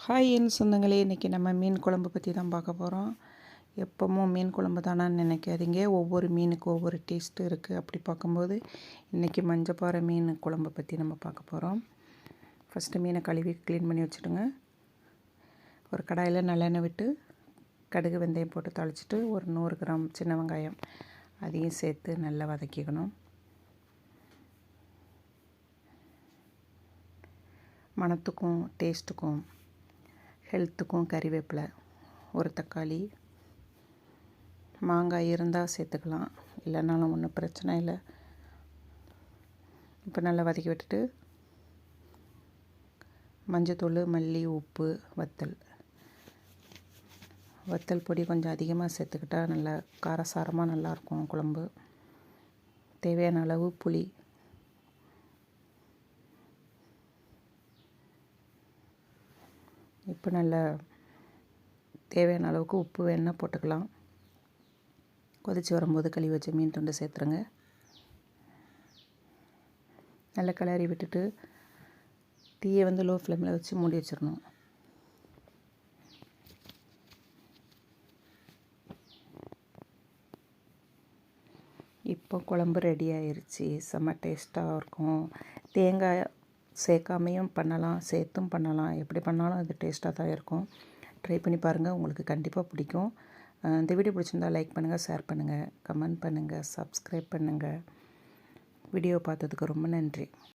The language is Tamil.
ஹாய் என் சொந்தங்களே, இன்றைக்கி நம்ம மீன் குழம்பு பற்றி தான் பார்க்க போகிறோம். எப்போவும் மீன் குழம்பு தானான்னு நினைக்காதீங்க. ஒவ்வொரு மீனுக்கு ஒவ்வொரு டேஸ்ட்டு இருக்குது. அப்படி பார்க்கும்போது இன்றைக்கி மஞ்சப்பாறை மீன் குழம்பு பற்றி நம்ம பார்க்க போகிறோம். ஃபஸ்ட்டு மீனை கழுவி க்ளீன் பண்ணி வச்சுடுங்க. ஒரு கடாயில் நல்லெண்ணெய் விட்டு கடுகு வெந்தயம் போட்டு தாளிச்சிட்டு ஒரு 100 கிராம் சின்ன வெங்காயம் அதையும் சேர்த்து நல்லா வதக்கிக்கணும். மணத்துக்கும் டேஸ்ட்டுக்கும் ஹெல்த்துக்கும் கறிவேப்பிலை, ஒரு தக்காளி, மாங்காய் இருந்தால் சேர்த்துக்கலாம், இல்லைனாலும் ஒன்றும் பிரச்சனை இல்லை. இப்போ நல்லா வதக்கி விட்டுட்டு மஞ்சத்தூள், மல்லி, உப்பு, வத்தல் பொடி கொஞ்சம் அதிகமாக சேர்த்துக்கிட்டால் நல்லா காரசாரமாக நல்லாயிருக்கும் குழம்பு. தேவையான அளவு புளி, இப்போ நல்ல தேவையான அளவுக்கு உப்பு வேணால் போட்டுக்கலாம். கொதித்து வரும்போது கழுவி வச்ச மீன் துண்டு சேர்த்துருங்க. நல்லா கிளறி விட்டுட்டு தீயை லோ ஃப்ளேமில் வச்சு மூடி வச்சிடணும். இப்போ குழம்பு ரெடி ஆயிடுச்சு. செம்ம டேஸ்ட்டாக இருக்கும். தேங்காய் சேர்க்காமையும் பண்ணலாம், சேர்த்தும் பண்ணலாம். எப்படி பண்ணாலும் அது டேஸ்ட்டாக தான் இருக்கும். ட்ரை பண்ணி பாருங்கள், உங்களுக்கு கண்டிப்பாக பிடிக்கும். இந்த வீடியோ பிடிச்சிருந்தால் லைக் பண்ணுங்கள், ஷேர் பண்ணுங்கள், கமெண்ட் பண்ணுங்கள், சப்ஸ்கிரைப் பண்ணுங்கள். வீடியோ பார்த்ததுக்கு ரொம்ப நன்றி.